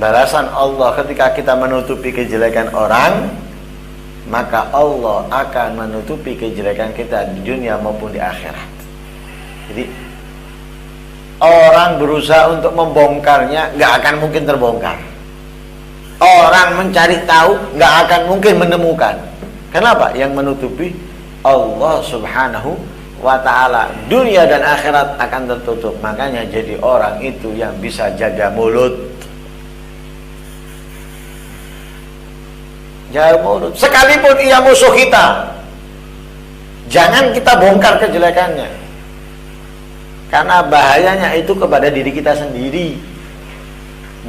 balasan Allah ketika kita menutupi kejelekan orang, maka Allah akan menutupi kejelekan kita di dunia maupun di akhirat. Jadi orang berusaha untuk membongkarnya, nggak akan mungkin terbongkar. Orang mencari tahu, nggak akan mungkin menemukan. Kenapa? Yang menutupi Allah subhanahu wa ta'ala. Dunia dan akhirat akan tertutup. Makanya jadi orang itu yang bisa jaga mulut. Jaga mulut. Sekalipun ia musuh kita, jangan kita bongkar kejelekannya. Karena bahayanya itu kepada diri kita sendiri,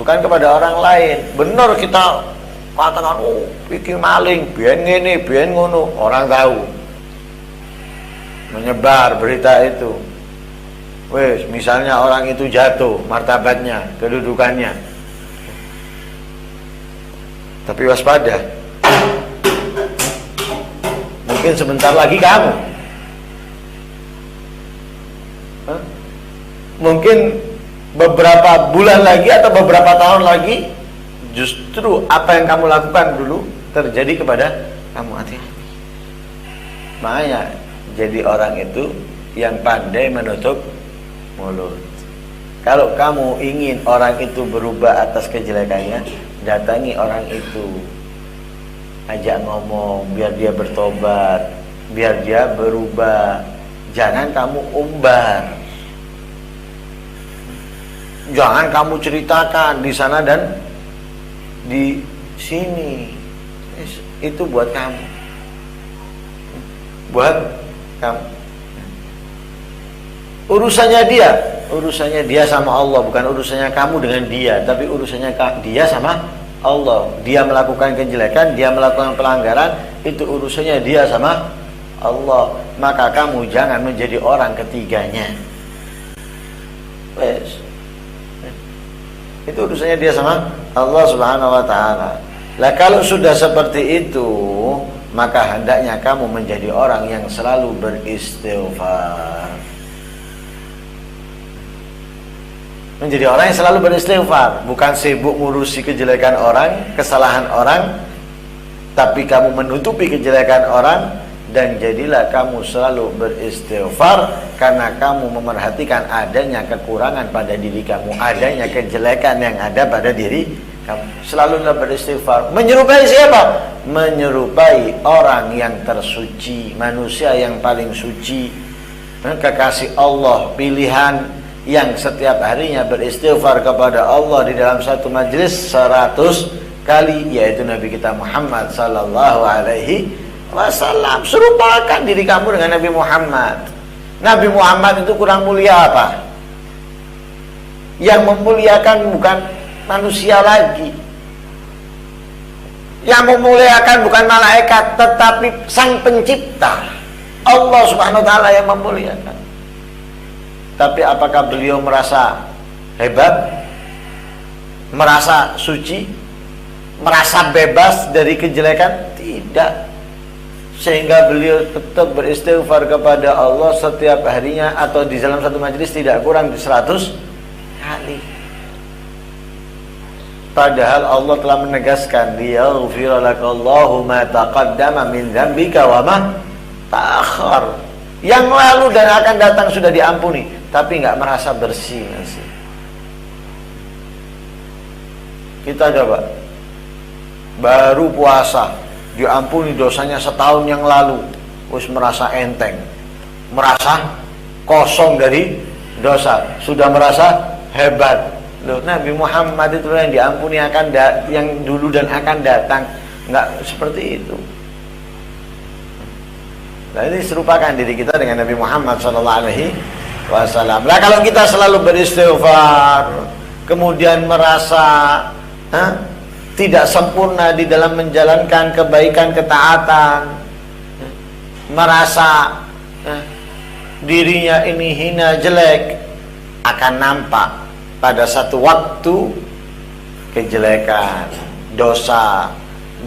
bukan kepada orang lain. Benar kita katakan, oh, iki maling, biyen ngene, biyen ngono, orang tahu. Menyebar berita itu. Wes, misalnya orang itu jatuh martabatnya, kedudukannya. Tapi waspada. Mungkin sebentar lagi kamu. Mungkin beberapa bulan lagi atau beberapa tahun lagi, justru apa yang kamu lakukan dulu terjadi kepada kamu. Hati-hati. Makanya jadi orang itu yang pandai menutup mulut. Kalau kamu ingin orang itu berubah atas kejelekannya, datangi orang itu, ajak ngomong biar dia bertobat, biar dia berubah. Jangan kamu umbar. Jangan kamu ceritakan di sana dan di sini. Itu buat kamu. Buat kamu. Urusannya dia sama Allah, bukan urusannya kamu dengan dia, tapi urusannya dia sama Allah. Dia melakukan kejelekan, dia melakukan pelanggaran, itu urusannya dia sama Allah. Maka kamu jangan menjadi orang ketiganya. Wes. Itu urusannya dia sama Allah subhanahu wa ta'ala. Lah kalau sudah seperti itu, maka hendaknya kamu menjadi orang yang selalu beristighfar. Menjadi orang yang selalu beristighfar, bukan sibuk ngurusi kejelekan orang, kesalahan orang, tapi kamu menutupi kejelekan orang. Dan jadilah kamu selalu beristighfar, karena kamu memerhatikan adanya kekurangan pada diri kamu, adanya kejelekan yang ada pada diri kamu. Selalulah beristighfar. Menyerupai siapa? Menyerupai orang yang tersuci, manusia yang paling suci, kekasih Allah pilihan, yang setiap harinya beristighfar kepada Allah di dalam satu majlis 100 kali, yaitu Nabi kita Muhammad sallallahu alaihi wasallam. Serupakan diri kamu dengan Nabi Muhammad. Nabi Muhammad itu kurang mulia apa? Yang memuliakan bukan manusia lagi. Yang memuliakan bukan malaikat, tetapi Sang Pencipta, Allah subhanahu wa ta'ala yang memuliakan. Tapi apakah beliau merasa hebat? Merasa suci? Merasa bebas dari kejelekan? Tidak. Sehingga beliau tetap beristighfar kepada Allah setiap harinya, atau di dalam satu majlis tidak kurang di 100 kali. Padahal Allah telah menegaskan, liyaghfira lakallahu ma taqaddama min dzambika wa ma ta'akhkhar. Yang lalu dan akan datang sudah diampuni, tapi nggak merasa bersih. Kita coba, baru puasa diampuni dosanya setahun yang lalu, wis merasa enteng, merasa kosong dari dosa, sudah merasa hebat. Loh, Nabi Muhammad itu yang diampuni yang dulu dan akan datang, nggak seperti itu. Nah, ini serupakan diri kita dengan Nabi Muhammad SAW. Nah, kalau kita selalu beristighfar, kemudian merasa tidak sempurna di dalam menjalankan kebaikan, ketaatan, merasa dirinya ini hina, jelek, akan nampak pada satu waktu kejelekan, dosa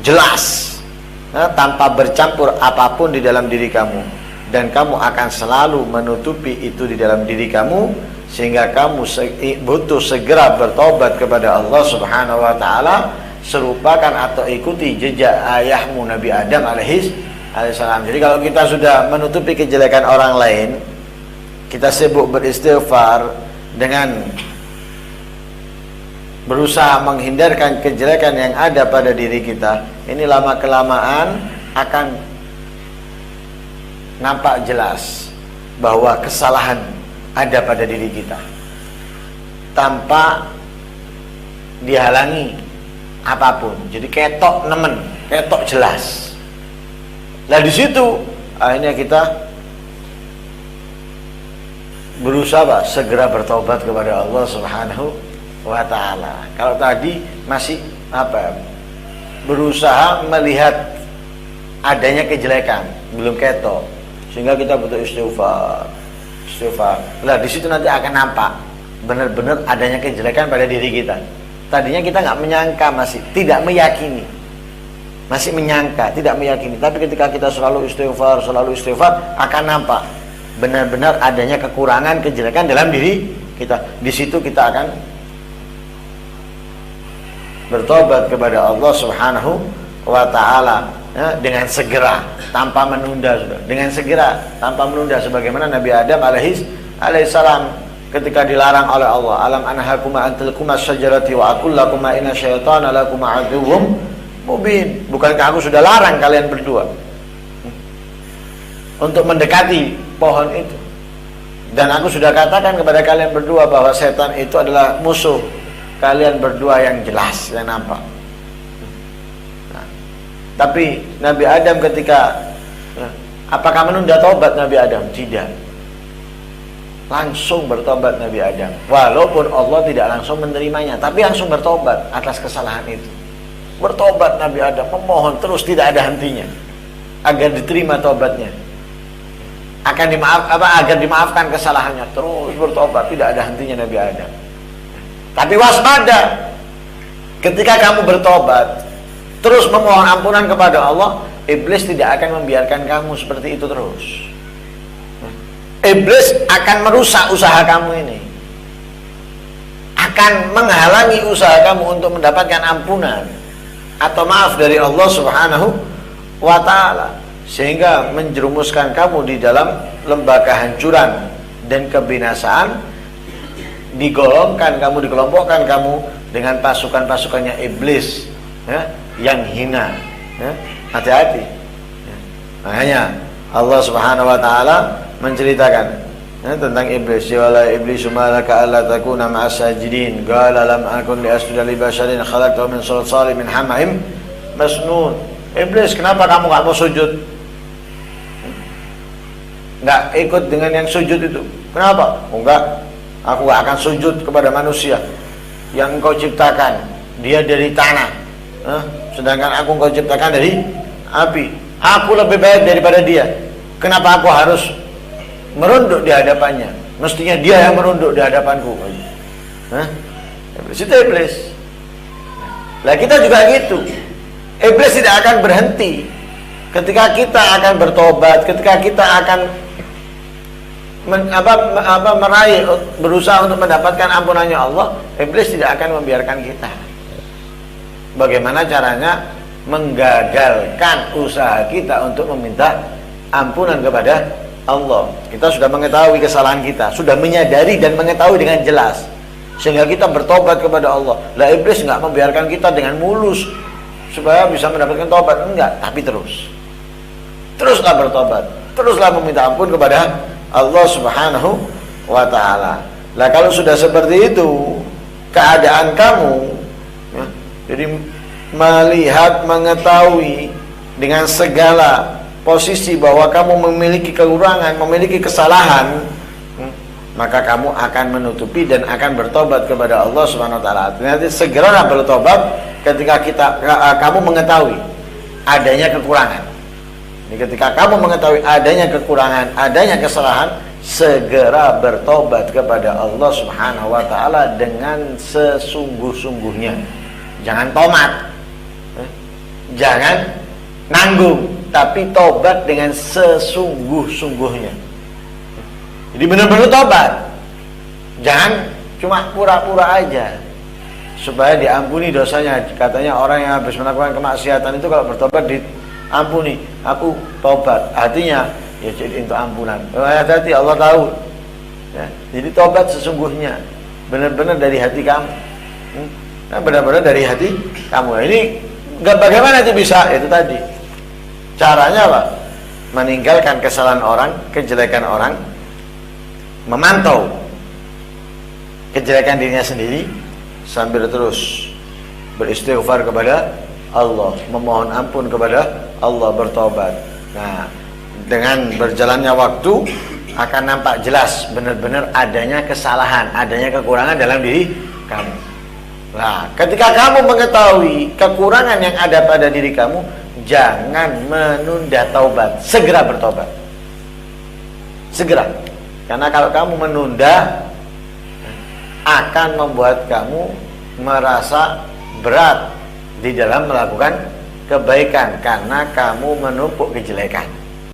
jelas, tanpa bercampur apapun di dalam diri kamu, dan kamu akan selalu menutupi itu di dalam diri kamu sehingga kamu butuh segera bertobat kepada Allah Subhanahu wa taala, serupakan atau ikuti jejak ayahmu Nabi Adam alaihissalam. Jadi kalau kita sudah menutupi kejelekan orang lain, kita sibuk beristighfar dengan berusaha menghindarkan kejelekan yang ada pada diri kita, ini lama kelamaan akan nampak jelas bahwa kesalahan ada pada diri kita tanpa dihalangi apapun. Jadi ketok nemen, ketok jelas. Nah di situ akhirnya kita berusaha segera bertobat kepada Allah Subhanahu wa taala. Kalau tadi masih berusaha melihat adanya kejelekan, belum ketok, sehingga kita butuh istighfar. Nah di situ nanti akan nampak benar-benar adanya kejelekan pada diri kita. Tadinya kita nggak menyangka, masih tidak meyakini, masih menyangka, tidak meyakini. Tapi ketika kita selalu istighfar, akan nampak benar-benar adanya kekurangan, kejelekan dalam diri kita. Di situ kita akan bertobat kepada Allah Subhanahu wa taala, ya, dengan segera, tanpa menunda, dengan segera tanpa menunda, sebagaimana Nabi Adam alaihissalam ketika dilarang oleh Allah, alam anhakuma antilkuma syajarati wa aqul lakuma inna syaitana lakuma aduwwum mubin. Bukankah aku sudah larang kalian berdua untuk mendekati pohon itu, dan aku sudah katakan kepada kalian berdua bahwa setan itu adalah musuh kalian berdua yang jelas, yang nampak. Tapi Nabi Adam ketika apakah menunda tobat Nabi Adam? Tidak. Langsung bertobat Nabi Adam. Walaupun Allah tidak langsung menerimanya, tapi langsung bertobat atas kesalahan itu. Bertobat Nabi Adam, memohon terus tidak ada hentinya agar diterima tobatnya. Agar dimaafkan kesalahannya, terus bertobat, tidak ada hentinya Nabi Adam. Tapi waspada, ketika kamu bertobat terus memohon ampunan kepada Allah, iblis tidak akan membiarkan kamu seperti itu terus. Iblis akan merusak usaha kamu ini, akan menghalangi usaha kamu untuk mendapatkan ampunan atau maaf dari Allah Subhanahu wa taala, sehingga menjerumuskan kamu di dalam lembah kehancuran dan kebinasaan. Dikelompokkan kamu dengan pasukan-pasukannya iblis, ya, yang hina, ya. Hati-hati, ya. Makanya Allah Subhanahu wa taala menceritakan, ya, tentang iblis. Wala iblisu malaka alla takuna ma'as sajidin qala lam akun li asjuda li basharin khalaqtahu min salsalin min hama'im masnun. Iblis, kenapa kamu enggak mau sujud? Enggak ikut dengan yang sujud itu. Kenapa? Enggak, aku enggak akan sujud kepada manusia yang engkau ciptakan, dia dari tanah, sedangkan aku engkau ciptakan dari api. Aku lebih baik daripada dia. Kenapa aku harus merunduk di hadapannya? Mestinya dia yang merunduk di hadapanku. Iblis itu iblis. Lah kita juga gitu. Iblis tidak akan berhenti ketika kita akan bertobat, ketika kita akan meraih, berusaha untuk mendapatkan ampunannya Allah. Iblis tidak akan membiarkan kita. Bagaimana caranya menggagalkan usaha kita untuk meminta ampunan kepada Allah? Kita sudah mengetahui kesalahan kita, sudah menyadari dan mengetahui dengan jelas, sehingga kita bertobat kepada Allah. Lah iblis nggak membiarkan kita dengan mulus supaya bisa mendapatkan tobat, enggak, tapi teruslah bertobat, teruslah meminta ampun kepada Allah Subhanahu wa ta'ala. Lah kalau sudah seperti itu keadaan kamu, ya, jadi melihat, mengetahui dengan segala posisi bahwa kamu memiliki kekurangan, memiliki kesalahan, maka kamu akan menutupi dan akan bertobat kepada Allah Subhanahu wa ta'ala. Nanti segera bertobat ketika kamu mengetahui adanya kekurangan. Jadi ketika kamu mengetahui adanya kekurangan, adanya kesalahan, segera bertobat kepada Allah Subhanahu wa ta'ala dengan sesungguh-sungguhnya. Jangan tomat, jangan nanggung, tapi tobat dengan sesungguh-sungguhnya. Jadi benar-benar tobat, Jangan cuma pura-pura aja supaya diampuni dosanya. Katanya orang yang habis melakukan kemaksiatan itu kalau bertobat diampuni. Aku tobat, artinya ya jadi untuk ampunan. Hati-hati, Allah tahu ya. Jadi tobat sesungguhnya benar-benar dari hati kamu. Benar-benar dari hati kamu. Ini bagaimana itu bisa? Itu tadi caranya apa? Meninggalkan kesalahan orang, kejelekan orang, memantau kejelekan dirinya sendiri sambil terus beristighfar kepada Allah, memohon ampun kepada Allah, bertobat. Nah, dengan berjalannya waktu akan nampak jelas benar-benar adanya kesalahan, adanya kekurangan dalam diri kamu. Nah, ketika kamu mengetahui kekurangan yang ada pada diri kamu, jangan menunda taubat, segera bertobat. Segera. Karena kalau kamu menunda akan membuat kamu merasa berat di dalam melakukan kebaikan karena kamu menumpuk kejelekan.